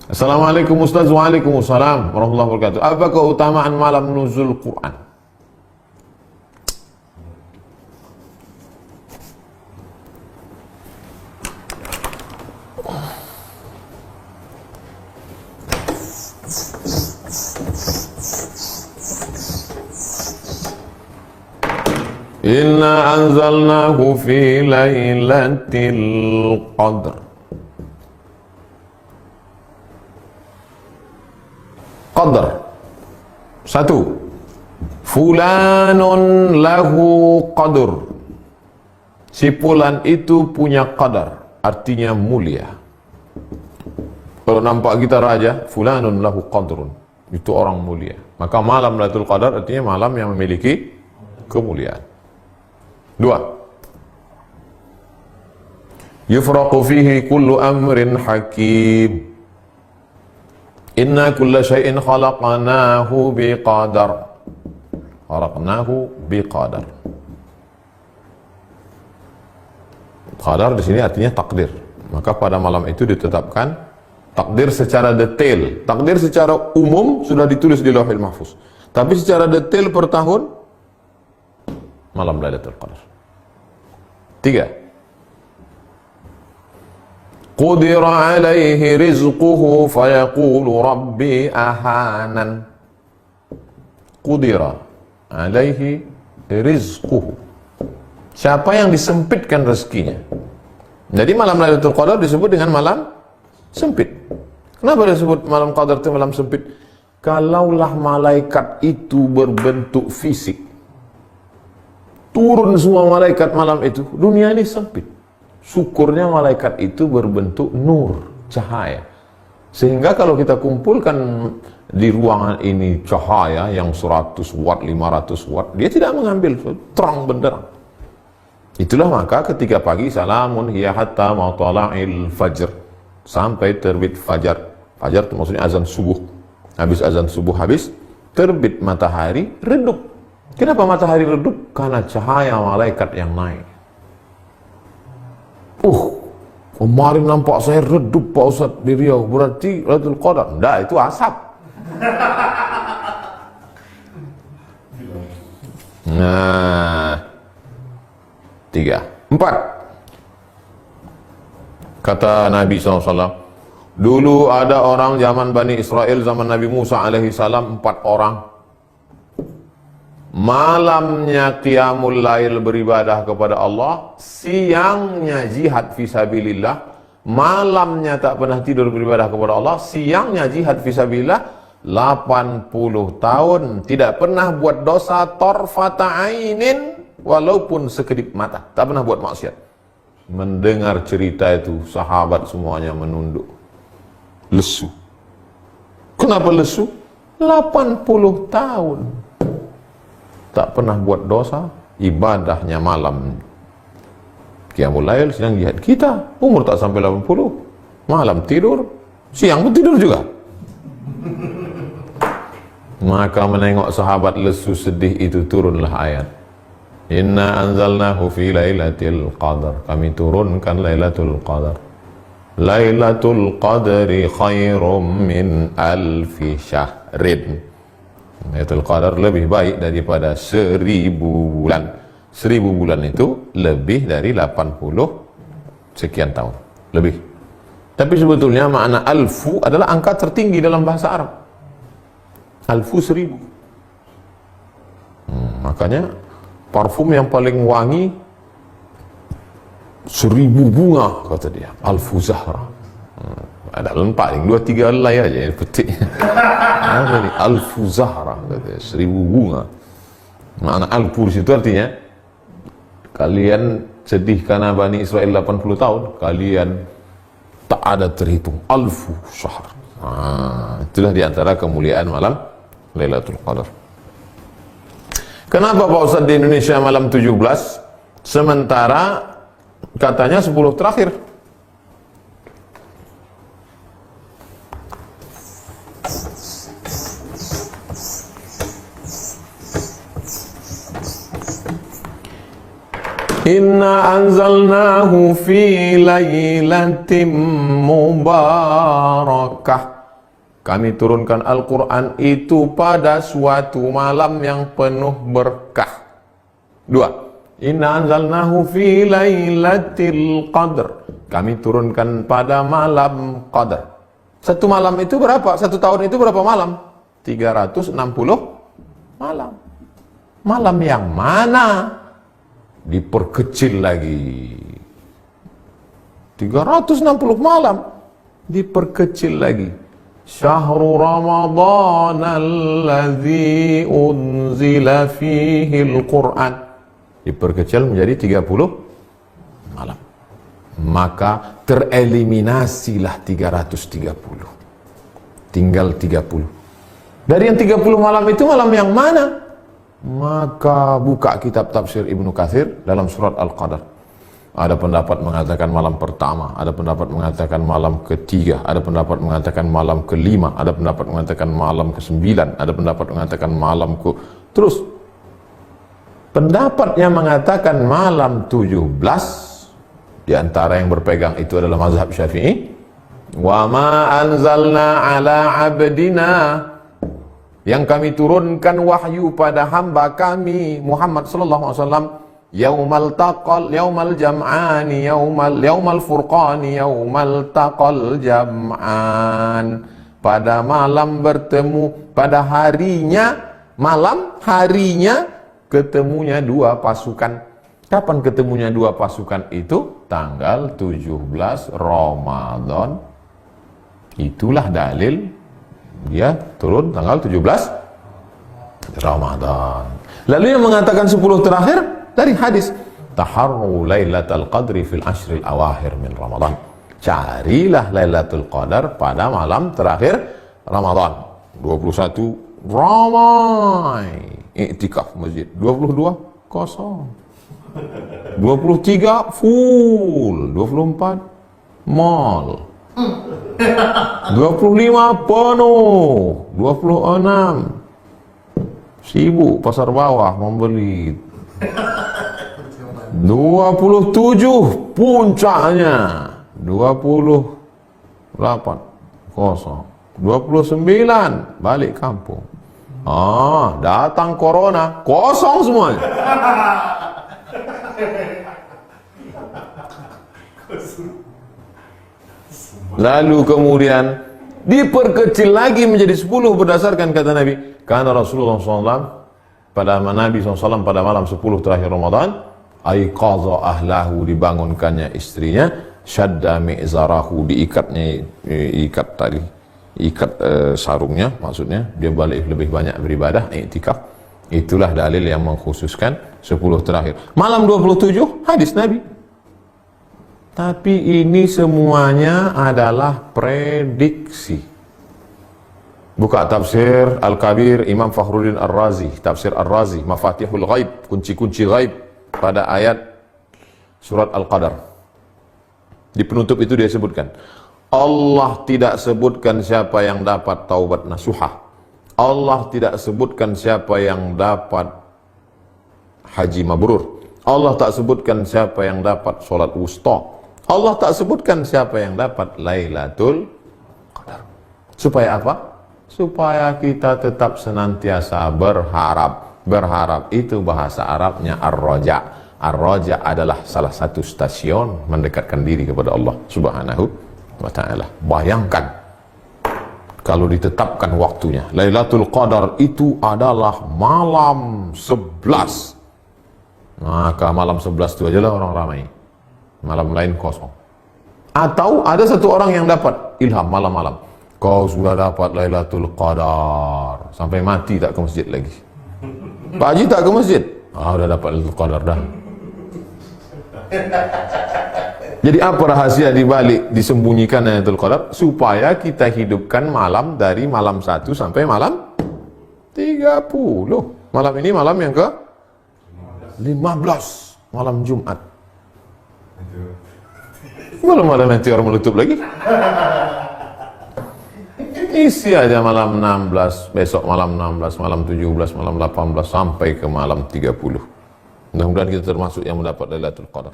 Assalamualaikum Ustaz. Waalaikumsalam warahmatullahi wabarakatuh. Apa keutamaan malam nuzul Quran? Inna anzalnahu fi lailatul qadr. Qadar. Satu, fulanun lahu qadur. Si fulan itu punya qadar, artinya mulia. Kalau nampak kita raja, fulanun lahu qadrun, itu orang mulia. Maka malam Lailatul Qadar artinya malam yang memiliki kemuliaan. Dua, yufraqu fihi kullu amrin hakim. Inna kulla syai'in khalaqnahu biqadar. Khalaqnahu biqadar. Qadar di sini artinya takdir. Maka pada malam itu ditetapkan takdir secara detail. Takdir secara umum sudah ditulis di Lauhil Mahfuz. Tapi secara detail per tahun malam Lailatul Qadar. Tiga, qudira alaihi rizquhu fayaqulu rabbi ahanan. Qudira alaihi rizquhu. Siapa yang disempitkan rezekinya. Jadi malam Lailatul Qadar disebut dengan malam sempit. Kenapa disebut malam Qadar itu malam sempit? Kalaulah malaikat itu berbentuk fisik, turun semua malaikat malam itu, dunia ini sempit. Syukurnya malaikat itu berbentuk nur, cahaya. Sehingga kalau kita kumpulkan di ruangan ini cahaya yang 100 watt, 500 watt, dia tidak mengambil, terang benderang. Itulah maka ketika pagi, salamun hiya hatta matla'il fajr, sampai terbit fajar. Fajar itu maksudnya azan subuh. Habis azan subuh, habis terbit matahari, redup. Kenapa matahari redup? Karena cahaya malaikat yang naik. Kemarin nampak saya redup Pak Ustaz di Riau, berarti Lailatul Qadar. Enggak, itu asap. Nah, 3. 4. Kata Nabi SAW, dulu ada orang zaman Bani Israel, zaman Nabi Musa alaihissalam, 4 orang. Malamnya qiyamul lail beribadah kepada Allah, siangnya jihad fisabilillah. Malamnya tak pernah tidur beribadah kepada Allah, siangnya jihad fisabilillah. 80 tahun tidak pernah buat dosa torfata ainin, walaupun sekedip mata, tak pernah buat maksiat. Mendengar cerita itu, sahabat semuanya menunduk, lesu. Kenapa lesu? 80 tahun tak pernah buat dosa, ibadahnya malam qiyamul lail, siang jihad. Kita umur tak sampai 80, malam tidur, siang pun tidur juga. Maka menengok sahabat lesu sedih itu, turunlah ayat, inna anzalnahu fi lailatul qadar, kami turunkan Lailatul Qadar. Lailatul Qadri khairum min alfi syahrin. Lailatul Qadar lebih baik daripada 1000 bulan. 1000 bulan itu lebih dari 80 sekian tahun. Lebih. Tapi sebetulnya makna alfu adalah angka tertinggi dalam bahasa Arab. Alfu 1000. Makanya parfum yang paling wangi 1000 bunga, kata dia. Alfu Zahra. Ada paling 2-3 helai aja petik. Alfu Zahra, katanya, 1000 bunga. Makna alfu di situ artinya kalian sedih karena Bani Israel 80 tahun, kalian tak ada terhitung. Alfu syahr. Itulah diantara kemuliaan malam Lailatul Qadar. Kenapa Pak Ustaz di Indonesia malam 17, sementara katanya 10 terakhir? Inna anzalnahu fi lailatin mubarakah. Kami turunkan Al-Quran itu pada suatu malam yang penuh berkah. 2. Inna anzalnahu fi lailatul qadr. Kami turunkan pada malam qadar. Satu malam itu berapa? Satu tahun itu berapa malam? 360 malam. Malam yang mana? Diperkecil lagi. 360 malam diperkecil lagi. Syahrul Ramadan alladzi unzila fihi al-Quran diperkecil menjadi 30 malam. Maka tereliminasilah 330. Tinggal 30. Dari yang 30 malam itu malam yang mana? Maka buka kitab tafsir Ibnu Katsir dalam surat Al-Qadar. Ada pendapat mengatakan malam pertama, ada pendapat mengatakan malam ketiga, ada pendapat mengatakan malam kelima, ada pendapat mengatakan malam ke-9, ada pendapat mengatakan malam ke... Terus, pendapatnya mengatakan malam 17, di antara yang berpegang itu adalah mazhab Syafi'i. Wa ma anzalna ala abdina, yang kami turunkan wahyu pada hamba kami Muhammad sallallahu alaihi wasallam, yaumal jam'ani yaumal furqani yaumal taqal jam'an, pada malam bertemu, pada harinya, malam harinya ketemunya dua pasukan. Kapan ketemunya dua pasukan itu? Tanggal 17 Ramadan. Itulah dalil dia turun tanggal 17 Ramadan. Lalu yang mengatakan 10 terakhir dari hadis, taharru lailatul qadri fil ashril awakhir min Ramadan. Carilah Lailatul Qadar pada malam terakhir Ramadan. 21 ramai iktikaf masjid, 22 kosong, 23 full, 24 mall, 25 penuh, 26 sibuk pasar bawah membeli, 27 puncaknya, 28 kosong, 29 balik kampung. Datang corona, kosong semuanya. Lalu kemudian diperkecil lagi menjadi 10 berdasarkan kata Nabi. Karena Rasulullah SAW pada Nabi SAW pada malam 10 terakhir Ramadan, aiqadha ahlahu, dibangunkannya istrinya, syadda mi'zarahu, ikat sarungnya, maksudnya dia balik lebih banyak beribadah, iktikaf. Itulah dalil yang mengkhususkan 10 terakhir. Malam 27 hadis Nabi. Tapi ini semuanya adalah prediksi. Buka tafsir Al-Kabir Imam Fakhruddin Ar-Razi, tafsir Ar-Razi, Mafatihul Ghaib, kunci-kunci ghaib, pada ayat surat Al-Qadar. Di penutup itu dia sebutkan, Allah tidak sebutkan siapa yang dapat taubat nasuhah. Allah tidak sebutkan siapa yang dapat haji mabrur. Allah tak sebutkan siapa yang dapat sholat wusta. Allah tak sebutkan siapa yang dapat Lailatul Qadar. Supaya apa? Supaya kita tetap senantiasa berharap. Berharap itu bahasa Arabnya ar-raja. Ar-raja adalah salah satu stasiun mendekatkan diri kepada Allah Subhanahu wa ta'ala. Bayangkan kalau ditetapkan waktunya. Lailatul Qadar itu adalah malam 11. Maka malam 11 itu ajalah orang ramai. Malam lain kosong. Atau ada satu orang yang dapat ilham malam-malam. Kau sudah dapat Lailatul Qadar. Sampai mati tak ke masjid lagi. Pak Haji tak ke masjid. Udah dapat Lailatul Qadar dah. Jadi apa rahasia dibalik disembunyikan Lailatul Qadar? Supaya kita hidupkan malam dari malam 1 sampai malam 30. Malam ini malam yang ke 15. Malam Jumat. Belum ada meteor meletup lagi. Isi aja malam 16, besok malam 16, malam 17, malam 18 sampai ke malam 30. Mudah-mudahan kita termasuk yang mendapat Lailatul Qadar.